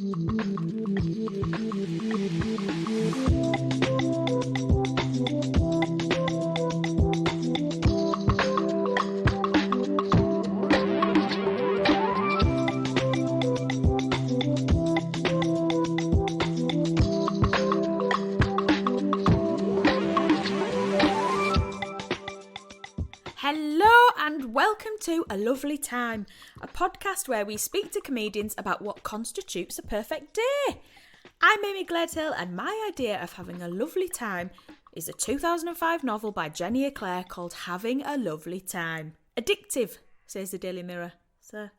Hello and welcome to A Lovely Time, a podcast where we speak to comedians about what constitutes a perfect day. I'm Amy Gledhill and my idea of having a lovely time is a 2005 novel by Jenny Eclair called Having a Lovely Time. Addictive, says the Daily Mirror. So,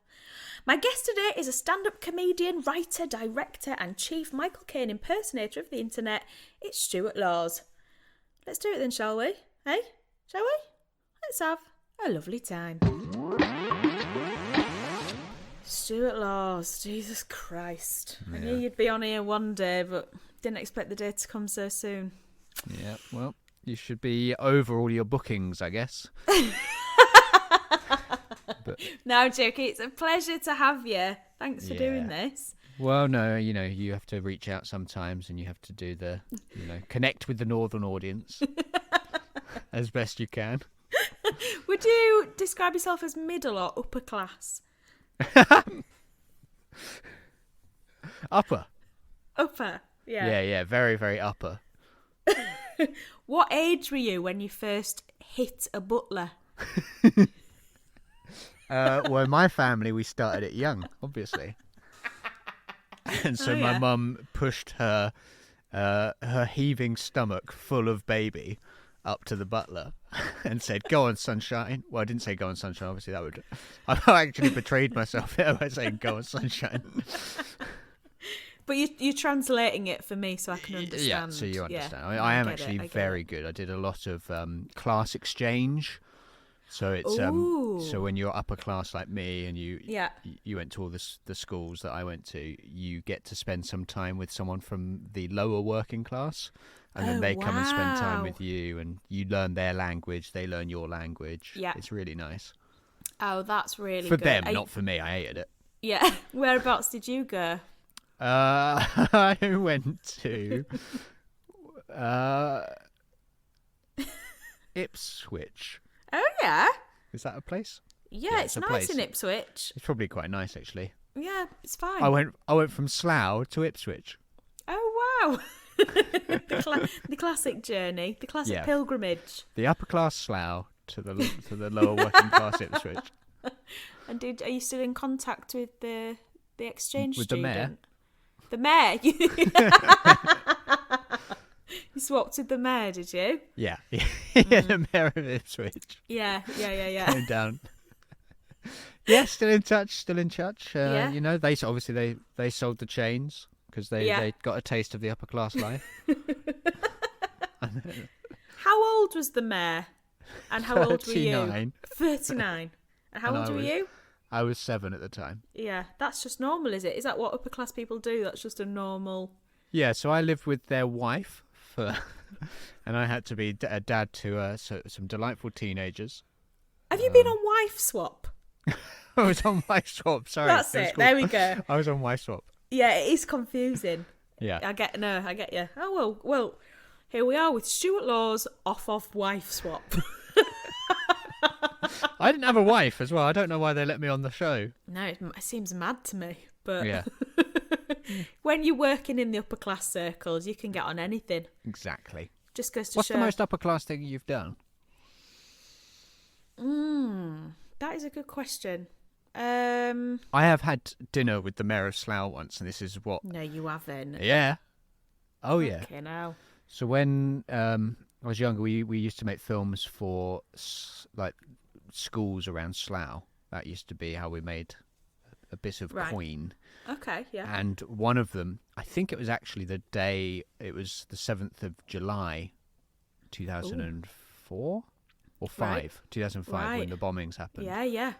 my guest today is a stand-up comedian, writer, director and chief Michael Caine impersonator of the internet. It's Stuart Laws. Let's do it then, shall we? Hey? Shall we? Let's have a lovely time. Stuart Laws, Jesus Christ. Yeah. I knew you'd be on here one day, but didn't expect the day to come so soon. Yeah, well, you should be over all your bookings, I guess. But, No, joking. It's a pleasure to have you. Thanks for doing this. well, no, you have to reach out sometimes and you have to do the, connect with the northern audience as best you can. Would you describe yourself as middle or upper class? Upper. Upper, yeah. Yeah, very, very upper. What age were you when you first hit a butler? Well, in my family, we started it young, obviously. And so my mum pushed her heaving stomach full of baby up to the butler and said, "Go on, sunshine." Well, I didn't say "go on, sunshine." Obviously, I actually betrayed myself there by saying "go on, sunshine." But you're translating it for me so I can understand. Yeah, so you understand. Yeah, I am get actually it. very good. I did a lot of class exchange. So it's Ooh. so when you're upper class like me and you went to all the schools that I went to, you get to spend some time with someone from the lower working class, and then they come and spend time with you, and you learn their language, they learn your language. Yeah, it's really nice. Oh, that's really for good. them, not for me. I hated it. Yeah. Whereabouts did you go? I went to Ipswich. Oh, yeah. Is that a place? Yeah, it's a nice place. in Ipswich. It's probably quite nice, actually. Yeah, it's fine. I went from Slough to Ipswich. Oh, wow. the classic journey, the classic pilgrimage. The upper class Slough to the lower working class Ipswich. And are you still in contact with the exchange with student? The mayor? The mayor? You swapped with the mayor, did you? Yeah. The mayor of Ipswich. Yeah. Came down. Yeah, still in touch. They obviously they sold the chains because they got a taste of the upper class life. How old was the mayor? And how old were you? 39. 39. And how old were you? I was 7 at the time. Yeah, that's just normal, is it? Is that what upper class people do? That's just a normal... Yeah, so I lived with their wife and I had to be a dad to some delightful teenagers. Have you been on wife swap? I was on wife swap, sorry. That's it, there we go. I was on wife swap. Yeah, it is confusing. Yeah. I get you. Oh, well, here we are with Stuart Laws off of wife swap. I didn't have a wife as well. I don't know why they let me on the show. No, it seems mad to me. But yeah. When you're working in the upper class circles, you can get on anything. Exactly. Just goes to What's show. the most upper class thing you've done? That is a good question. I have had dinner with the mayor of Slough once, and this is what... No, you haven't. Yeah. Oh, yeah. Okay, now. So when I was younger, we used to make films for schools around Slough. That used to be how we made a bit of coin. Okay, yeah. And one of them, I think it was actually the day, it was the 7th of July, 2004 or 5, 2005, when the bombings happened. Yeah.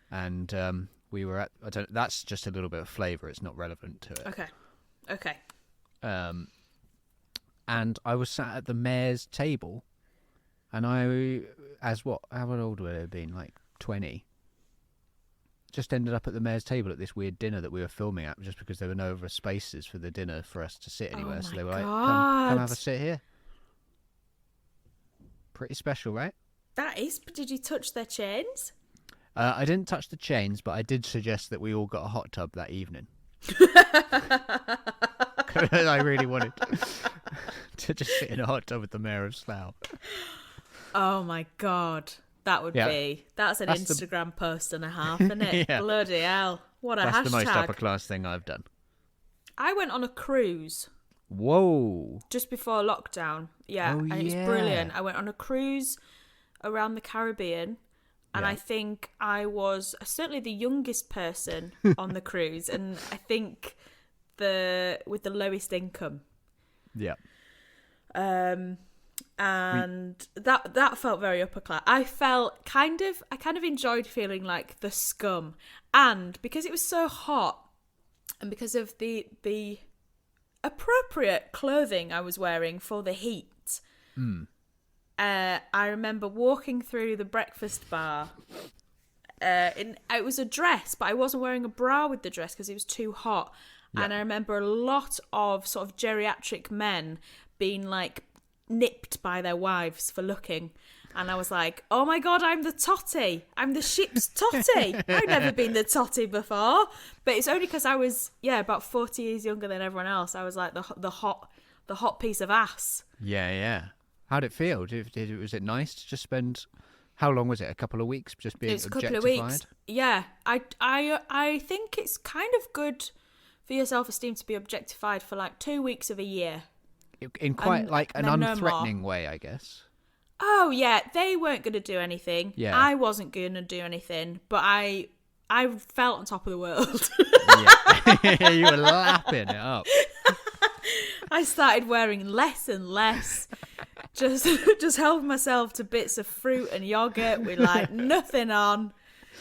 And we were at, that's just a little bit of flavour, it's not relevant to it. Okay. And I was sat at the mayor's table, and how old would I have been? Like 20. just ended up at the mayor's table at this weird dinner that we were filming at, just because there were no other spaces for the dinner for us to sit anywhere. So they were like, come have a sit here. Pretty special, right? That is. Did you touch their chains? I didn't touch the chains, but I did suggest that we all got a hot tub that evening. I really wanted to just sit in a hot tub with the mayor of Slough. Oh my God. That's an Instagram post and a half, isn't it? Yeah. Bloody hell. What a hashtag. That's the most upper class thing I've done. I went on a cruise. Whoa. Just before lockdown. Yeah. And it's brilliant. I went on a cruise around the Caribbean. And I think I was certainly the youngest person on the cruise. And I think with the lowest income. Yeah. And that felt very upper class. I kind of enjoyed feeling like the scum, and because it was so hot, and because of the appropriate clothing I was wearing for the heat, I remember walking through the breakfast bar. It was a dress, but I wasn't wearing a bra with the dress because it was too hot. Yeah. And I remember a lot of sort of geriatric men being like nipped by their wives for looking, and I was like, oh my God, I'm the totty, I'm the ship's totty. I've never been the totty before, but it's only because I was about 40 years younger than everyone else. I was like the hot piece of ass. Yeah. How'd it feel? Was it nice to just spend, how long was it, a couple of weeks just being objectified? It was a couple of weeks. Yeah, I think it's kind of good for your self-esteem to be objectified for like 2 weeks of a year. In quite like an unthreatening way, I guess. Oh yeah, they weren't going to do anything. Yeah. I wasn't going to do anything, but I felt on top of the world. Yeah. You were lapping it up. I started wearing less and less. Just held myself to bits of fruit and yogurt with like nothing on,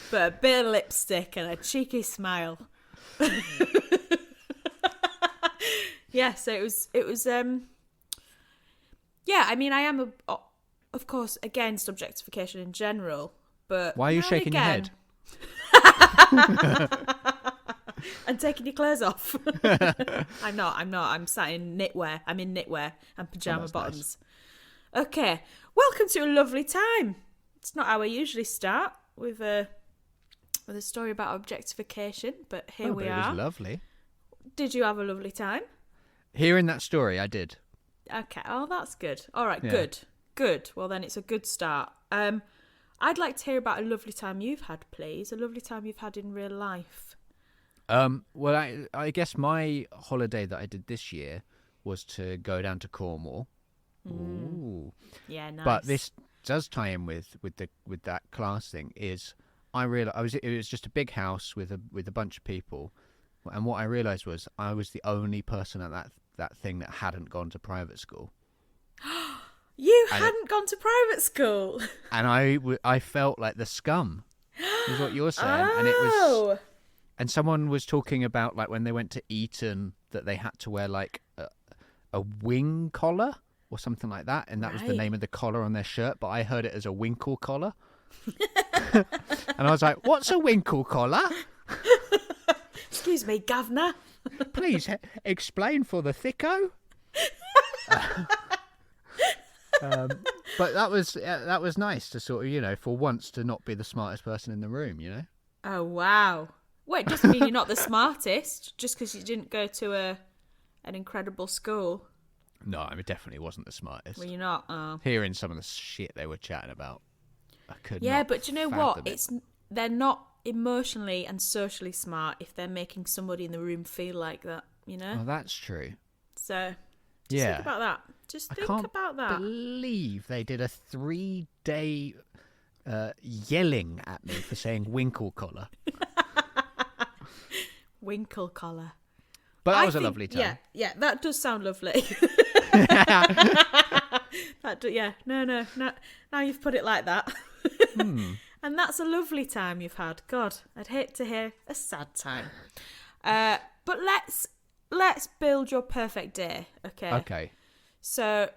but a bit of lipstick and a cheeky smile. Yeah, so it was yeah, I mean, I am of course against objectification in general, but why are you shaking your head? And taking your clothes off. I'm not. I'm sat in knitwear. I'm in knitwear and pyjama bottoms. Nice. Okay, welcome to a lovely time. It's not how I usually start with a story about objectification, but here we are. It was lovely. Did you have a lovely time? Hearing that story, I did. Okay, oh, that's good. All right, Yeah. Good. Well, then it's a good start. I'd like to hear about a lovely time you've had, please. A lovely time you've had in real life. Well, I guess my holiday that I did this year was to go down to Cornwall. Ooh. Yeah, nice. But this does tie in with that class thing. Is I realized it was just a big house with a bunch of people, and what I realized was I was the only person at that thing that hadn't gone to private school. You hadn't gone to private school, and I felt like the scum. Is what you're saying, oh. And it was. And someone was talking about like when they went to Eton that they had to wear like a wing collar or something like that, and that was the name of the collar on their shirt. But I heard it as a winkle collar, and I was like, "What's a winkle collar?" Excuse me, governor. Please explain for the thicko. But that was nice to sort of, for once to not be the smartest person in the room, Oh wow. Well, it doesn't mean you're not the smartest just because you didn't go to an incredible school. No, I definitely wasn't the smartest. Well, you're not. Oh. Hearing some of the shit they were chatting about, I could. Yeah, not but you know what? They're not emotionally and socially smart if they're making somebody in the room feel like that. Oh, that's true. So, just think about that. I can't believe they did a 3-day yelling at me for saying winkle collar. Winkle collar. But that was a lovely time. Yeah, that does sound lovely. No. Now you've put it like that. And that's a lovely time you've had. God, I'd hate to hear a sad time. But let's build your perfect day, okay? Okay. So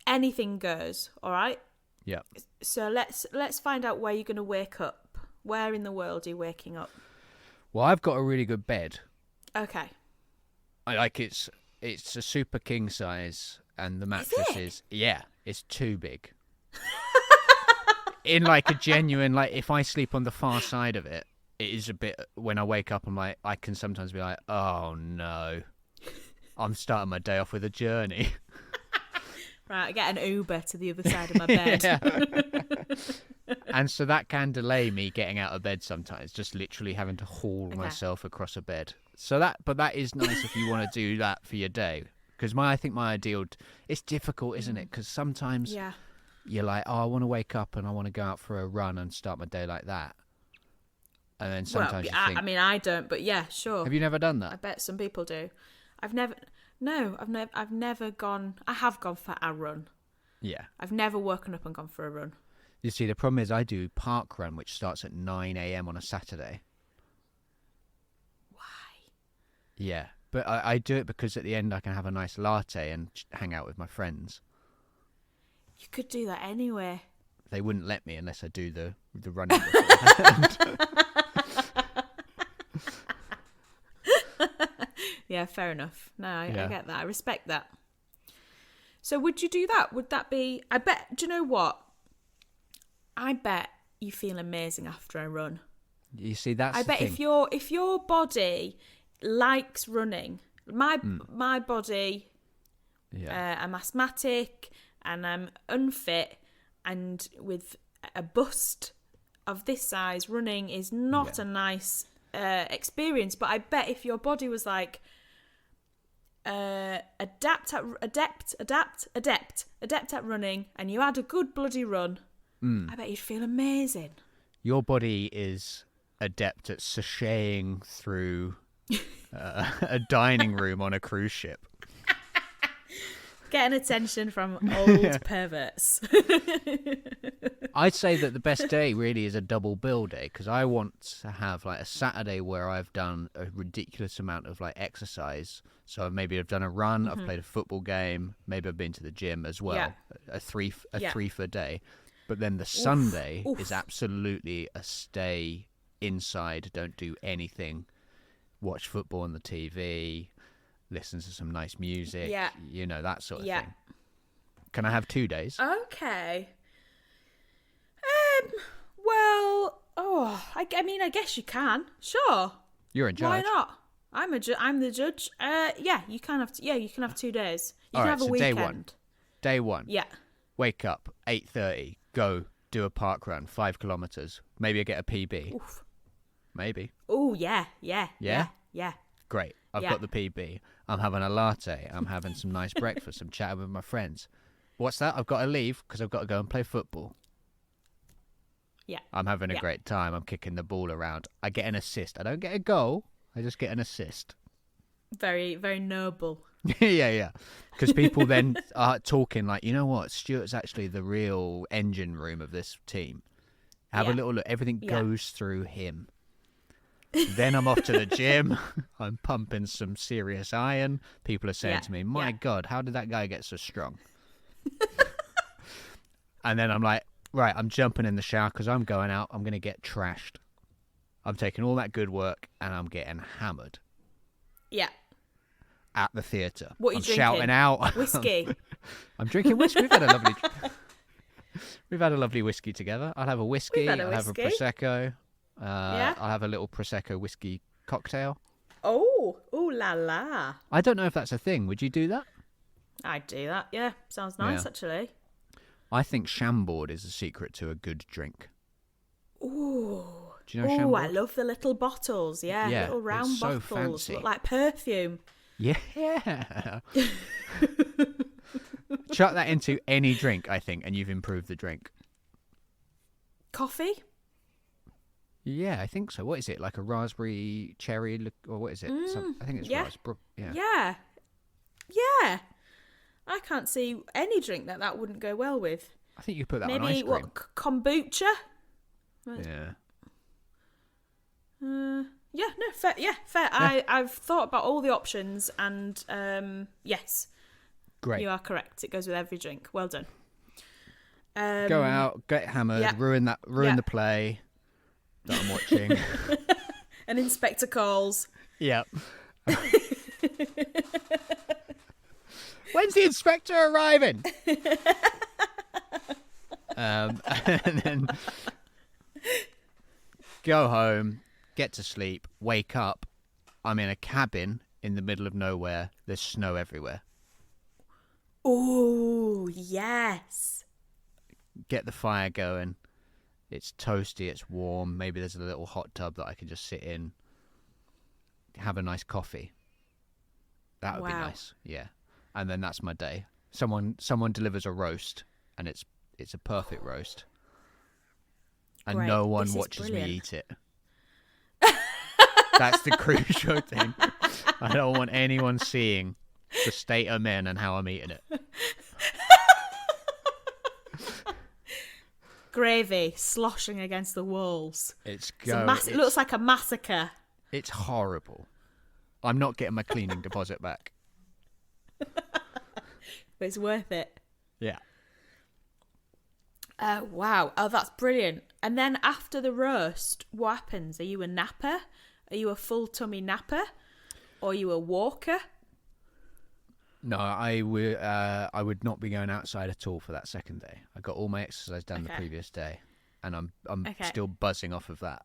anything goes, all right? Yeah. So let's find out where you're going to wake up. Where in the world are you waking up? Well, I've got a really good bed. Okay. I like it's a super king size, and the mattress is it's too big. In like a genuine, like if I sleep on the far side of it, it is a bit. When I wake up, I'm like, I can sometimes be like, oh no, I'm starting my day off with a journey. Right, I get an Uber to the other side of my bed. And so that can delay me getting out of bed sometimes, just literally having to haul myself across a bed. But that is nice if you want to do that for your day. Because I think my ideal, it's difficult, isn't it? Because sometimes you're like, oh, I want to wake up and I want to go out for a run and start my day like that. And then sometimes you think... I mean, I don't, but yeah, sure. Have you never done that? I bet some people do. I've never gone... I have gone for a run. Yeah. I've never woken up and gone for a run. You see, the problem is I do park run, which starts at 9 a.m. on a Saturday. Why? Yeah, but I do it because at the end I can have a nice latte and hang out with my friends. You could do that anyway. They wouldn't let me unless I do the running beforehand. Yeah, fair enough. No, I get that. I respect that. So would you do that? Would that be... I bet... Do you know what? I bet you feel amazing after a run. You see, that's I bet thing. if your body likes running, my body, I'm asthmatic and I'm unfit, and with a bust of this size, running is not a nice experience. But I bet if your body was like adept at running, and you had a good bloody run, I bet you'd feel amazing. Your body is adept at sashaying through a dining room on a cruise ship. Getting attention from old perverts. I'd say that the best day really is a double bill day, because I want to have like a Saturday where I've done a ridiculous amount of like exercise. So maybe I've done a run, I've played a football game, maybe I've been to the gym as well. A three for a day. But then the Sunday is absolutely a stay inside, don't do anything, watch football on the TV, listen to some nice music, that sort of thing. Can I have 2 days? Okay. I mean, I guess you can. Sure. You're in charge. Why not? I'm the judge. You can have. You can have 2 days. You can have a so weekend. Day one. Yeah. Wake up 8:30. Go do a park run, 5 kilometers. Maybe I get a PB. Oof. Maybe. Oh yeah. Great. I've got the PB. I'm having a latte. I'm having some nice breakfast. I'm chatting with my friends. What's that? I've got to leave because I've got to go and play football. Yeah. I'm having a great time. I'm kicking the ball around. I get an assist. I don't get a goal. I just get an assist. Very, very noble. Yeah. Because people then are talking like, you know what? Stuart's actually the real engine room of this team. Have a little look. Everything goes through him. Then I'm off to the gym. I'm pumping some serious iron. People are saying to me, my God, how did that guy get so strong? And then I'm like, right, I'm jumping in the shower because I'm going out. I'm going to get trashed. I'm taking all that good work and I'm getting hammered. Yeah. At the theatre. What are you I'm drinking? Shouting out. Whiskey. I'm drinking whiskey. We've had a lovely whiskey together. I'll have a whiskey. I'll have a Prosecco. I'll have a little Prosecco whiskey cocktail. Oh, ooh la la. I don't know if that's a thing. Would you do that? I'd do that. Yeah, sounds nice actually. I think Chambord is the secret to a good drink. Ooh. Do you know Chambord? I love the little bottles. Yeah, little round it's so bottles. fancy. Look like perfume. Yeah. Chuck that into any drink, I think, and you've improved the drink. Coffee? Yeah, I think so. What is it? Like a raspberry cherry, or what is it? I think it's raspberry. Yeah. I can't see any drink that wouldn't go well with. I think you put that Maybe, on ice cream. Maybe kombucha? Yeah. Fair. Yeah. I've thought about all the options, and yes, great. You are correct. It goes with every drink. Well done. Go out, get hammered, ruin the play, that I'm watching. An inspector calls. Yep. When's the inspector arriving? And then go home, get to sleep, wake up. I'm in a cabin in the middle of nowhere. There's snow everywhere. Oh, yes. Get the fire going. It's toasty, it's warm. Maybe there's a little hot tub that I can just sit in. Have a nice coffee. That would be nice. Yeah. And then that's my day. Someone delivers a roast, and it's a perfect roast. And Great. no one watches me eat it. That's the crucial thing. I don't want anyone seeing the state I'm in and how I'm eating it. Gravy sloshing against the walls. It looks like a massacre. It's horrible. I'm not getting my cleaning deposit back. But it's worth it. Yeah. Wow. Oh, that's brilliant. And then after the roast, what happens? Are you a napper? Are you a full tummy napper? Or are you a walker? No, I would not be going outside at all for that second day. I got all my exercise done the previous day, and I'm still buzzing off of that.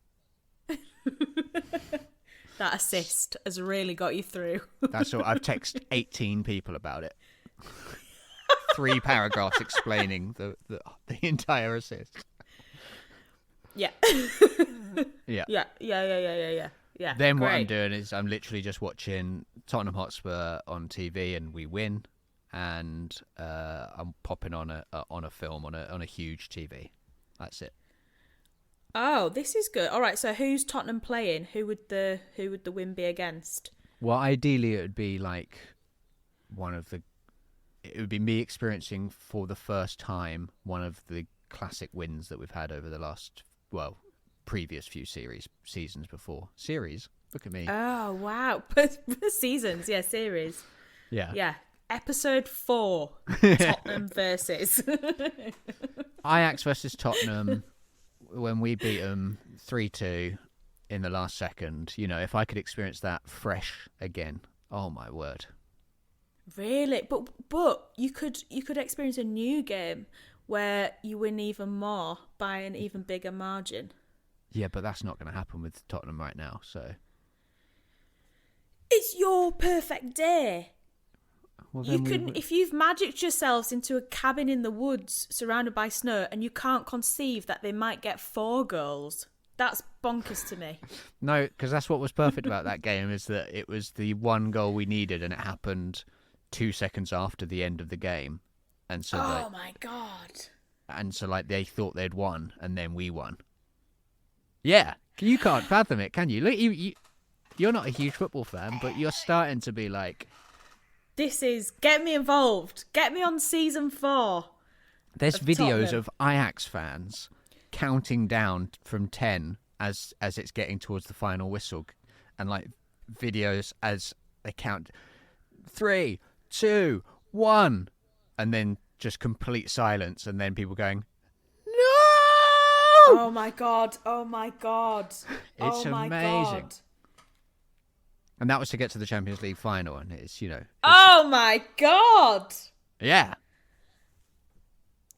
That assist has really got you through. That's all. I've texted 18 people about it. 3 paragraphs explaining the entire assist. Yeah. Yeah. Yeah. Then great. what I'm doing is I'm literally just watching Tottenham Hotspur on TV, and we win, and I'm popping on a film on a huge TV. That's it. Oh, this is good. All right, so who's Tottenham playing? Who would the win be against? Well, ideally it would be like it would be me experiencing for the first time one of the classic wins that we've had over the last, previous few seasons before. Series? Look at me. Oh, wow. Seasons, yeah, series. Yeah. Yeah. Episode 4, Tottenham versus... Ajax versus Tottenham, when we beat them 3-2 in the last second, if I could experience that fresh again, oh my word. Really? But you could experience a new game where you win even more by an even bigger margin. Yeah, but that's not going to happen with Tottenham right now, so... It's your perfect day. Well, if you've magicked yourselves into a cabin in the woods surrounded by snow and you can't conceive that they might get 4 goals, that's bonkers to me. No, because that's what was perfect about that game, is that it was the one goal we needed, and it happened 2 seconds after the end of the game. And so my God. And so they thought they'd won, and then we won. Yeah, you can't fathom it, can you? Look, you're not a huge football fan, but you're starting to be like... This is... Get me involved. Get me on season 4. There's videos Tottenham. of Ajax fans counting down from 10 as it's getting towards the final whistle. And videos as they count 3, 2, 1. And then just complete silence. And then people going... Oh my God. It's amazing. God. And that was to get to the Champions League final, and it's Oh my God. Yeah.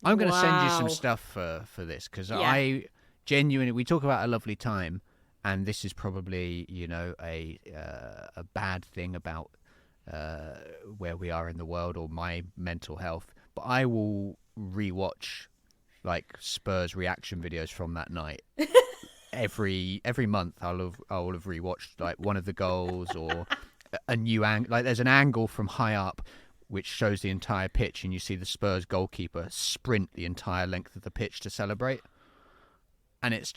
I'm going to send you some stuff for this, because I genuinely, we talk about a lovely time, and this is probably, a bad thing about where we are in the world or my mental health, but I will rewatch Spurs reaction videos from that night. Every month I will have rewatched one of the goals or a new angle. There's an angle from high up which shows the entire pitch, and you see the Spurs goalkeeper sprint the entire length of the pitch to celebrate. And it's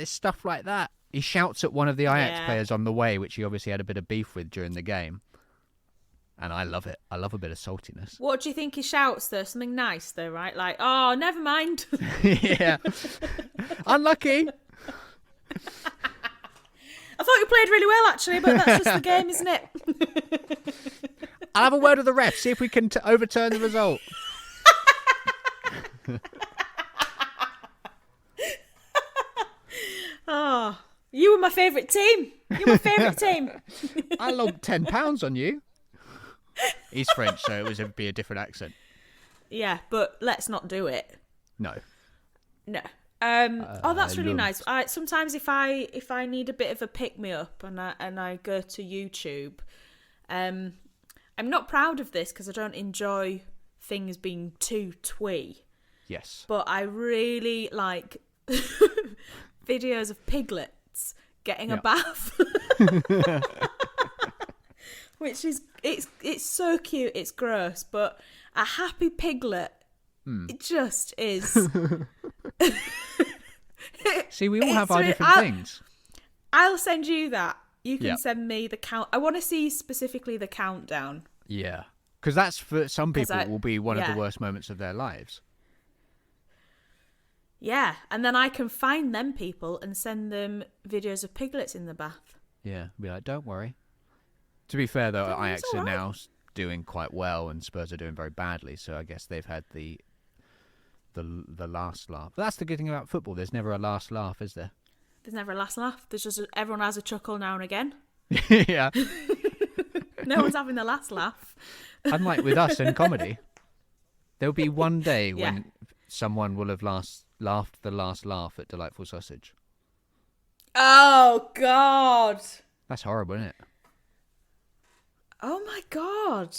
stuff like that. He shouts at one of the Ajax players on the way, which he obviously had a bit of beef with during the game. And I love it. I love a bit of saltiness. What do you think he shouts, though? Something nice, though, right? Like, oh, never mind. Yeah. Unlucky. I thought you played really well, actually, but that's just the game, isn't it? I'll have a word with the ref, see if we can overturn the result. Oh, favourite team. You're my favourite team. I logged £10 on you. He's French, so it'd be a different accent. Yeah, but let's not do it. No. That's really nice. Sometimes if I need a bit of a pick me up and I go to YouTube, I'm not proud of this because I don't enjoy things being too twee. Yes. But I really like videos of piglets getting a bath. Which is it's so cute, it's gross, but a happy piglet it just is. See, we all have our different things. I'll send you that. You can send me the count. I want to see specifically the countdown. Yeah. Because that's, for some people, will be one of the worst moments of their lives. Yeah, and then I can find them people and send them videos of piglets in the bath. Yeah, be like, don't worry. To be fair, though, Ajax are now doing quite well and Spurs are doing very badly, so I guess they've had the last laugh. But that's the good thing about football. There's never a last laugh, is there? There's never a last laugh. There's just everyone has a chuckle now and again. Yeah. No one's having the last laugh. Unlike with us in comedy, there'll be one day when someone will have laughed the last laugh at Delightful Sausage. Oh, God. That's horrible, isn't it? Oh, my God.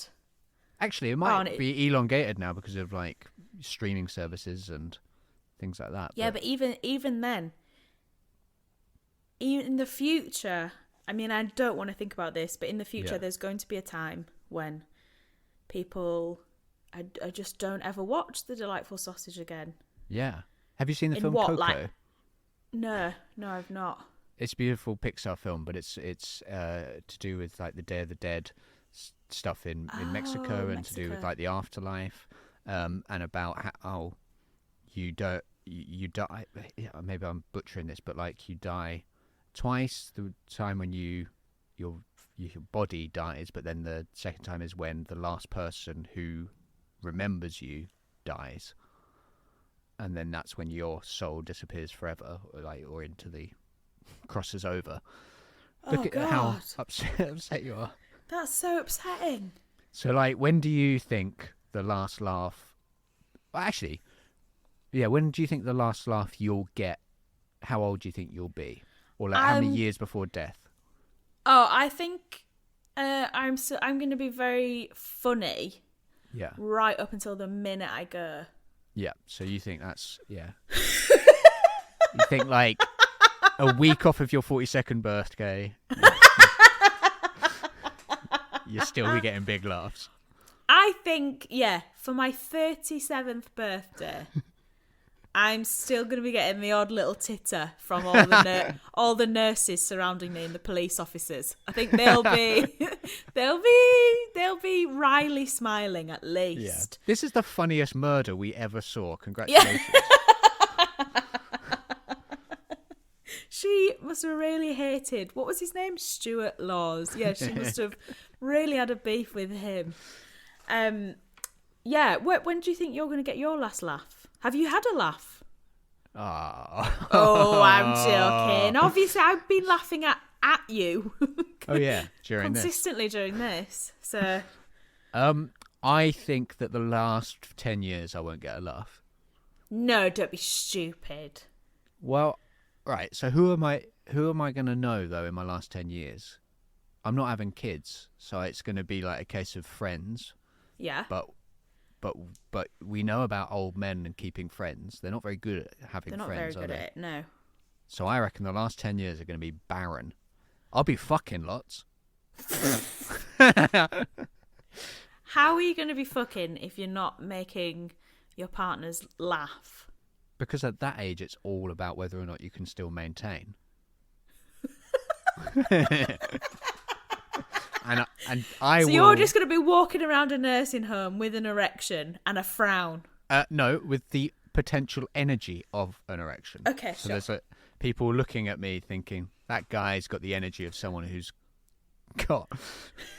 Actually, it might be elongated now because of, like, streaming services and things like that. Yeah, but even then, even in the future, I mean, I don't want to think about this, but in the future, there's going to be a time when people, I just don't ever watch The Delightful Sausage again. Yeah. Have you seen the film Coco? No, I've not. It's a beautiful Pixar film, but it's to do with like the Day of the Dead stuff in Mexico and to do with like the afterlife, and about how you die. Maybe I'm butchering this, but like you die twice. The time when your body dies, but then the second time is when the last person who remembers you dies, and then that's when your soul disappears forever, or into the crosses over. Look at how upset you are. That's so upsetting. So, like, when do you think the last laugh? Well, actually, yeah. When do you think the last laugh you'll get? How old do you think you'll be, or like how many years before death? Oh, I think I'm going to be very funny. Yeah. Right up until the minute I go. Yeah. So you think that's you think like a week off of your 42nd birthday, you'll still be getting big laughs. I think, for my 37th birthday, I'm still going to be getting the odd little titter from all the nurses surrounding me and the police officers. I think they'll be wryly smiling at least. Yeah. This is the funniest murder we ever saw. Congratulations. She must have really hated, what was his name? Stuart Laws. Yeah, she must have really had a beef with him. When do you think you're going to get your last laugh? Have you had a laugh? Oh, I'm joking. Obviously, I've been laughing at you. Oh, yeah, consistently during this. So, I think that the last 10 years I won't get a laugh. No, don't be stupid. Well, right. So who am I going to know though in my last 10 years? I'm not having kids, so it's going to be like a case of friends. Yeah. But we know about old men and keeping friends. They're not very good at having friends, They're not very good at it, no. So I reckon the last 10 years are going to be barren. I'll be fucking lots. How are you going to be fucking if you're not making your partners laugh? Because at that age, it's all about whether or not you can still maintain. And so you're just going to be walking around a nursing home with an erection and a frown? No, with the potential energy of an erection. Okay, so sure. There's people looking at me thinking, that guy's got the energy of someone who's got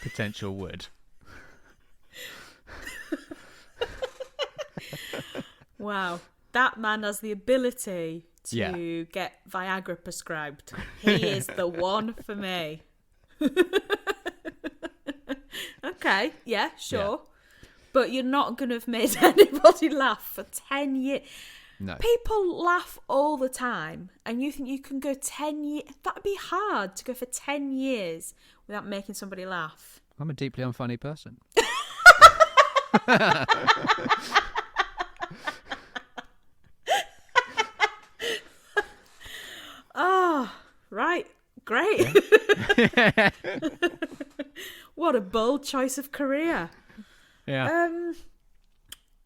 potential wood. Wow. That man has the ability to get Viagra prescribed. He is the one for me. Okay, yeah, sure. Yeah. But you're not going to have made anybody laugh for 10 years. No. People laugh all the time, and you think you can go 10 years? That'd be hard to go for 10 years without making somebody laugh. I'm a deeply unfunny person. Oh, right. Great. Yeah. What a bold choice of career. Yeah.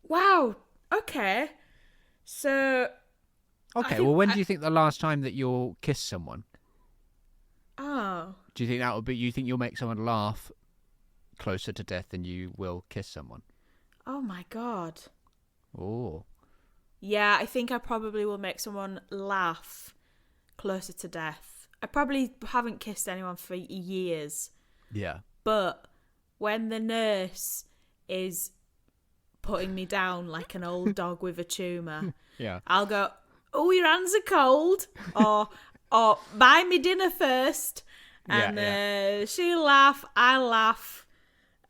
Wow. Okay. So. Okay. Well, when do you think the last time that you'll kiss someone? Oh. Do you think that will be? You think you'll make someone laugh closer to death than you will kiss someone? Oh my God. Oh. Yeah, I think I probably will make someone laugh closer to death. I probably haven't kissed anyone for years. Yeah. But when the nurse is putting me down like an old dog with a tumour, Yeah. I'll go, "Oh, your hands are cold," or "Buy me dinner first," and she'll laugh, I'll laugh,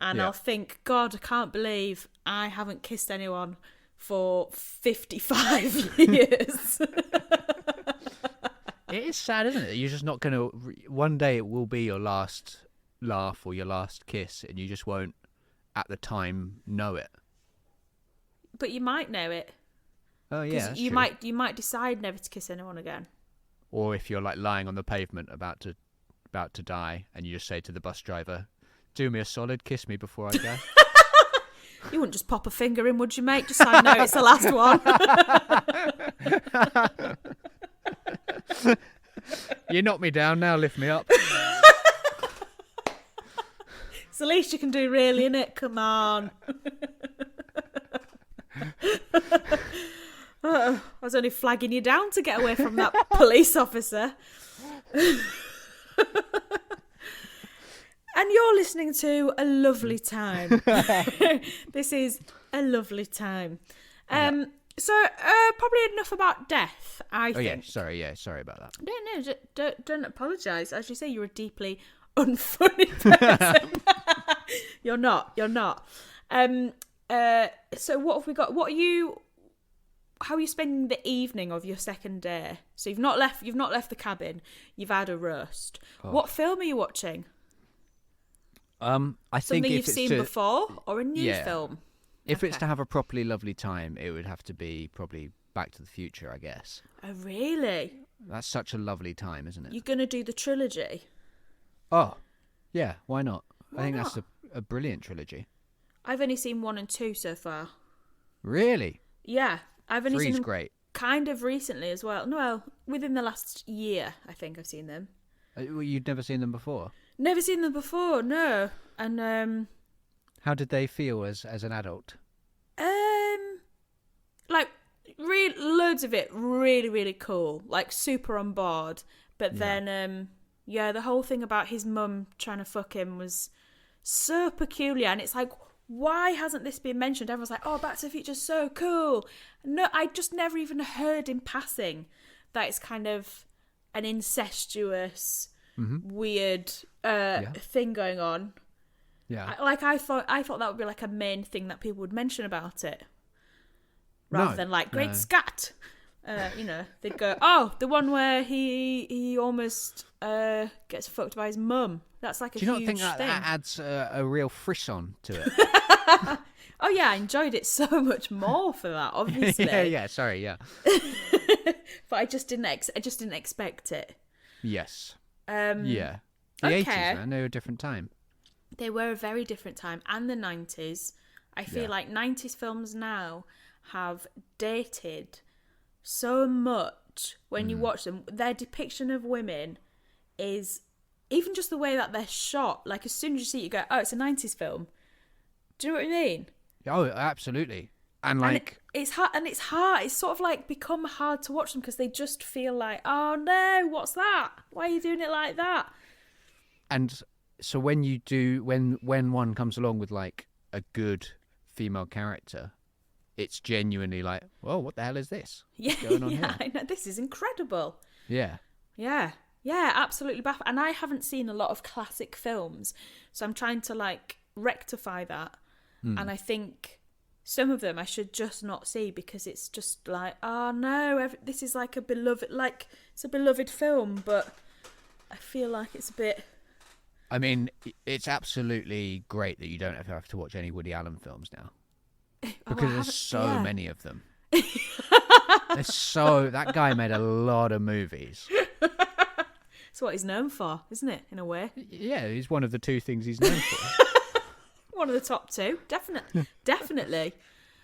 and I'll think, "God, I can't believe I haven't kissed anyone for 55 years." It is sad, isn't it? You're just not going to... One day it will be your last laugh or your last kiss, and you just won't, at the time, know it. But you might know it. Oh, yeah, that's you true. you might decide never to kiss anyone again. Or if you're like lying on the pavement about to die, and you just say to the bus driver, "Do me a solid, kiss me before I go." You wouldn't just pop a finger in, would you, mate? Just so I know it's the last one. You knocked me down, now lift me up. It's the least you can do, really, innit? Come on. I was only flagging you down to get away from that police officer. And you're listening to A Lovely Time. This is A Lovely Time. So, probably enough about death, I think. Sorry about that. No, don't apologise. As you say, you're a deeply unfunny person. You're not. So what have we got? How are you spending the evening of your second day? So you've not left the cabin. You've had a roast. Oh. What film are you watching? I think something you've seen before, or a new film? If it's to have a properly lovely time, it would have to be probably Back to the Future, I guess. Oh, really? That's such a lovely time, isn't it? You're going to do the trilogy? Oh, yeah, why not? I think not? That's a brilliant trilogy. I've only seen 1 and 2 so far. Really? Yeah. I've only seen them great. Kind of recently as well. No, well, within the last year, I think I've seen them. You'd never seen them before? Never seen them before, no. And how did they feel as an adult? Like loads of it really, really cool. Like super on board. But then the whole thing about his mum trying to fuck him was so peculiar, and it's like, why hasn't this been mentioned? Everyone's like, "Oh, Back to the Future's so cool." No, I just never even heard in passing that it's kind of an incestuous, weird thing going on. Yeah. I thought that would be like a main thing that people would mention about it, rather than like Great Scott. They'd go, "Oh, the one where he almost gets fucked by his mum." That's like a huge thing. Do you not think that adds a real frisson to it? Oh yeah, I enjoyed it so much more for that, obviously. Sorry. But I just didn't expect it. Yes. The 80s, man, they were a different time. They were a very different time, and the 90s. I feel like 90s films now have dated so much when you watch them. Their depiction of women is, even just the way that they're shot, like as soon as you see it, you go, "Oh, it's a 90s film." Do you know what I mean? Oh, absolutely. And it's hard. It's sort of like become hard to watch them because they just feel like, "Oh no, what's that? Why are you doing it like that?" And so when you do, when one comes along with like a good female character, it's genuinely like, well, what the hell is this? Yeah, What's going on here? I know, this is incredible. Yeah. Yeah, absolutely baffled. And I haven't seen a lot of classic films, so I'm trying to like rectify that. And I think some of them I should just not see because it's just like, oh no, this is like it's a beloved film, but I feel like it's a bit. I mean, it's absolutely great that you don't have to watch any Woody Allen films now. Because there's so many of them. That guy made a lot of movies. It's what he's known for, isn't it, in a way? Yeah, he's one of the two things he's known for. One of the top two, definitely.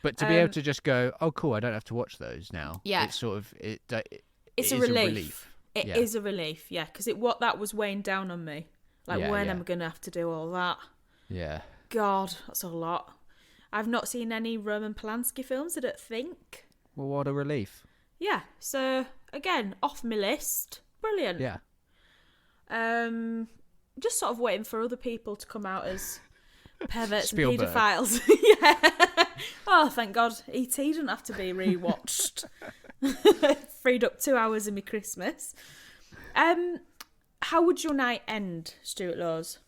But to be able to just go, oh, cool, I don't have to watch those now. Yeah. It's sort of, it's a relief. It is a relief, yeah, because that was weighing down on me. Like, when am I going to have to do all that? Yeah. God, that's a lot. I've not seen any Roman Polanski films, I don't think. Well, what a relief. Yeah, so, again, off my list. Brilliant. Yeah. Just sort of waiting for other people to come out as perverts Spielberg. and paedophiles. Yeah. Oh, thank God. E.T. didn't have to be rewatched. Freed up 2 hours of my Christmas. How would your night end, Stuart Laws?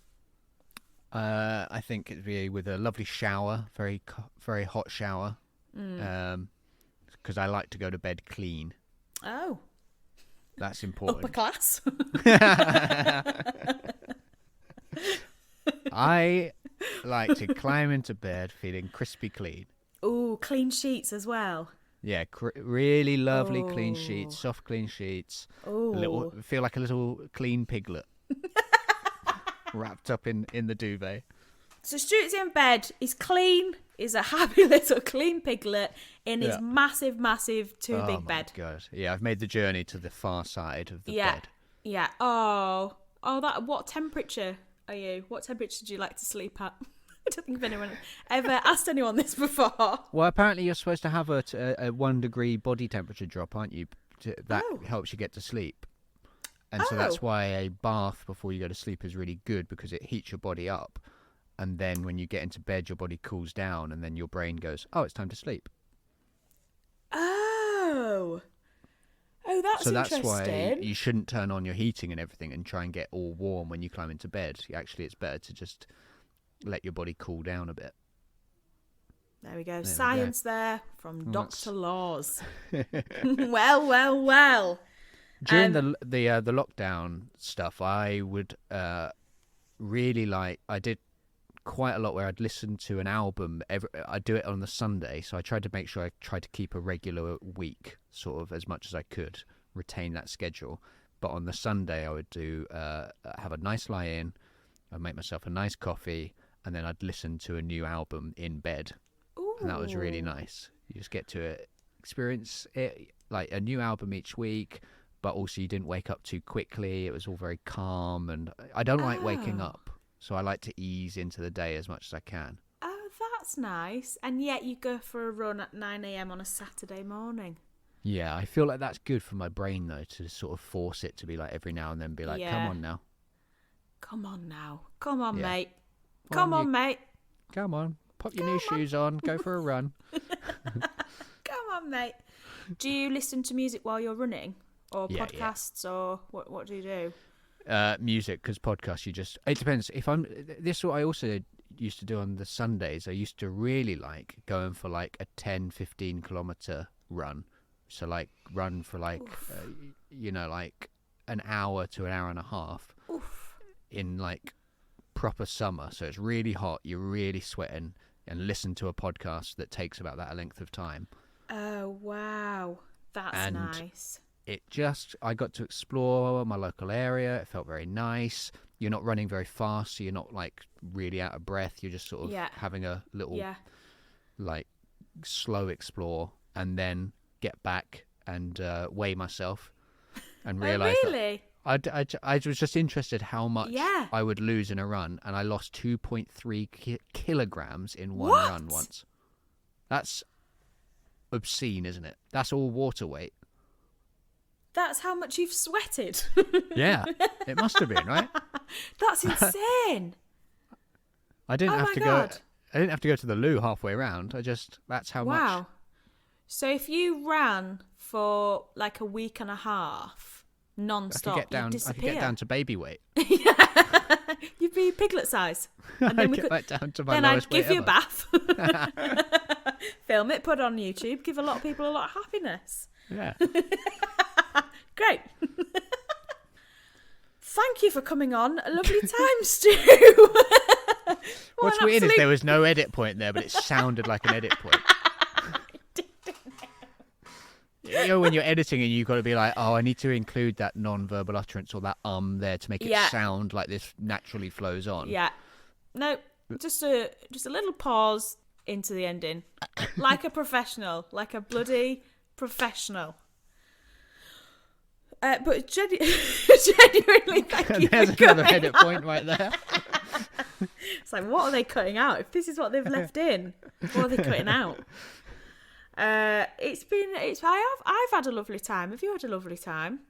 I think it'd be with a lovely shower, very very hot shower, because I like to go to bed clean. Oh, that's important. upper class. I like to climb into bed feeling crispy clean. Ooh, clean sheets as well. Yeah, really lovely clean sheets, soft clean sheets. Ooh. Feel like a little clean piglet wrapped up in the duvet. So Stuart's in bed. He's clean. He's a happy little clean piglet in his massive, too big bed. Oh my God! Yeah, I've made the journey to the far side of the bed. Yeah. Oh, that. What temperature are you? What temperature do you like to sleep at? I don't think if anyone ever asked anyone this before. Well, apparently you're supposed to have a 1 degree body temperature drop, aren't you? That helps you get to sleep. And so that's why a bath before you go to sleep is really good, because it heats your body up. And then when you get into bed, your body cools down, and then your brain goes, oh, it's time to sleep. Oh, that's interesting. So that's why you shouldn't turn on your heating and everything and try and get all warm when you climb into bed. Actually, it's better to just let your body cool down a bit. There we go. Science there from Dr. Laws. Well. During the lockdown stuff, I would really like. I did quite a lot where I'd listen to an album. I'd do it on the Sunday, so I tried to make sure I tried to keep a regular week, sort of as much as I could, retain that schedule. But on the Sunday, I would do have a nice lie-in. I'd make myself a nice coffee, and then I'd listen to a new album in bed. Ooh. And that was really nice. You just get to experience it, like a new album each week, but also you didn't wake up too quickly. It was all very calm, and I don't like waking up, so I like to ease into the day as much as I can. Oh, that's nice. And yet you go for a run at 9 a.m. on a Saturday morning. Yeah, I feel like that's good for my brain, though, to sort of force it to be like every now and then be like, come on now. Come on now. Come on, mate. Well, Come on, mate. Come on. Pop your new shoes on. Go for a run. Come on, mate. Do you listen to music while you're running? Or podcasts? Yeah. Or what do you do? Music, because podcasts, it depends. This is what I also used to do on the Sundays. I used to really like going for like a 10-15 kilometer run. So like run for like, like an hour to an hour and a half. Oof. In like proper summer. So it's really hot. You're really sweating, and listen to a podcast that takes about that length of time. Oh, wow. That's nice. I got to explore my local area. It felt very nice. You're not running very fast, so you're not like really out of breath. You're just sort of having a little like slow explore, and then get back and weigh myself and realize really? that I was just interested how much I would lose in a run, and I lost 2.3 kilograms in one run once. That's obscene, isn't it? That's all water weight. That's how much you've sweated. Yeah, it must have been, right? That's insane. I didn't have to go to the loo halfway around. That's how much So if you ran for like a week and a half, non-stop, you'd I disappear. could get down to baby weight. You'd be piglet size. And then I'd get back down to my then lowest I'd give weight you a bath. Film it, put it on YouTube, give a lot of people a lot of happiness. Yeah. Great. Thank you for coming on. A lovely time, Stu. What's weird is there was no edit point there, but it sounded like an edit point. You know, when you're editing and you've got to be like, oh, I need to include that non-verbal utterance or that there to make it sound like this naturally flows on. Yeah. No, just a little pause into the ending. Like a professional. Like a bloody professional. But genuinely, thank you. There's another edit point right there. It's like, what are they cutting out? If this is what they've left in, what are they cutting out? I've had a lovely time. Have you had a lovely time?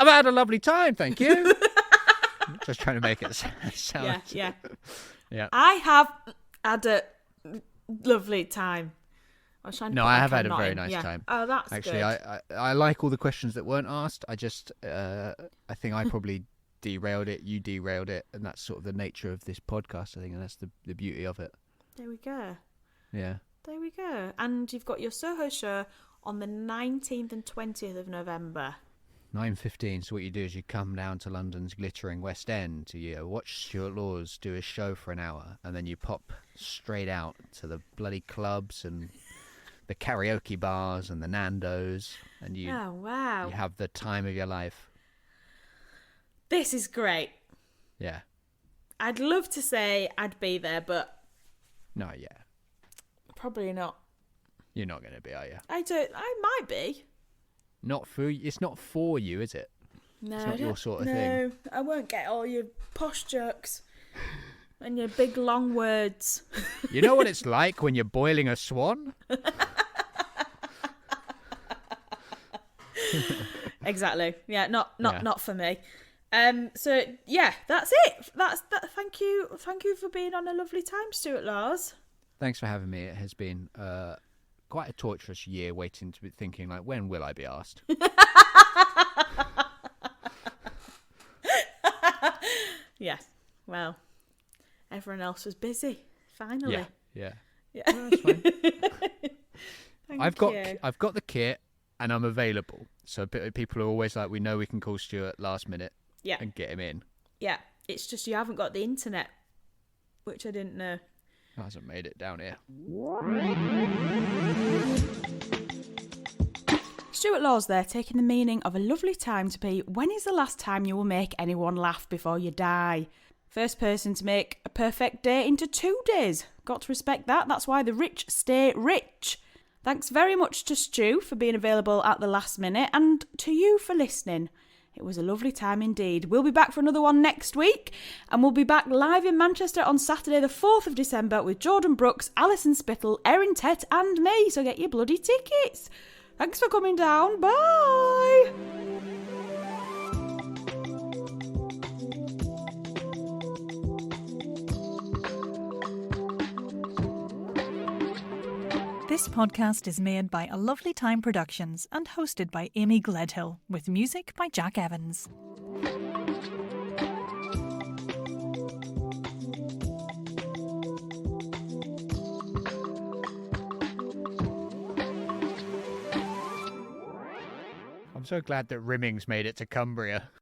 I've had a lovely time, thank you. Just trying to make it sound. Yeah. Yeah. I have had a lovely time. I have had a very nice time. Oh, that's actually good. I like all the questions that weren't asked. I just I think I probably derailed it. You derailed it, and that's sort of the nature of this podcast. I think, and that's the beauty of it. There we go. Yeah. There we go. And you've got your Soho show on the 19th and 20th of November. 9:15. So what you do is you come down to London's glittering West End to watch Stuart Laws do his show for an hour, and then you pop straight out to the bloody clubs and the karaoke bars and the Nando's, and you have the time of your life. This is great. Yeah. I'd love to say I'd be there, but probably not. You're not going to be, are you? I might be. Not for you. It's not for you, is it? No, it's not your sort of thing. No, I won't get all your posh jokes and your big long words. You know what it's like when you're boiling a swan? Exactly. Yeah, not for me. So yeah, that's it. Thank you for being on a lovely time, Stuart Laws. Thanks for having me. It has been quite a torturous year waiting to be thinking, like, when will I be asked? Yes. Well, everyone else was busy. Finally. Yeah. No, that's fine. I've you. got the kit and I'm available. So people are always like, we know we can call Stuart last minute and get him in. Yeah. It's just you haven't got the internet, which I didn't know. It hasn't made it down here. Stuart Laws there, taking the meaning of a lovely time to be, when is the last time you will make anyone laugh before you die? First person to make a perfect day into 2 days. Got to respect that. That's why the rich stay rich. Thanks very much to Stu for being available at the last minute, and to you for listening. It was a lovely time indeed. We'll be back for another one next week, and we'll be back live in Manchester on Saturday the 4th of December with Jordan Brooks, Alison Spittle, Erin Tett and me, so get your bloody tickets. Thanks for coming down. Bye! This podcast is made by A Lovely Time Productions and hosted by Amy Gledhill, with music by Jack Evans. I'm so glad that Rimming's made it to Cumbria.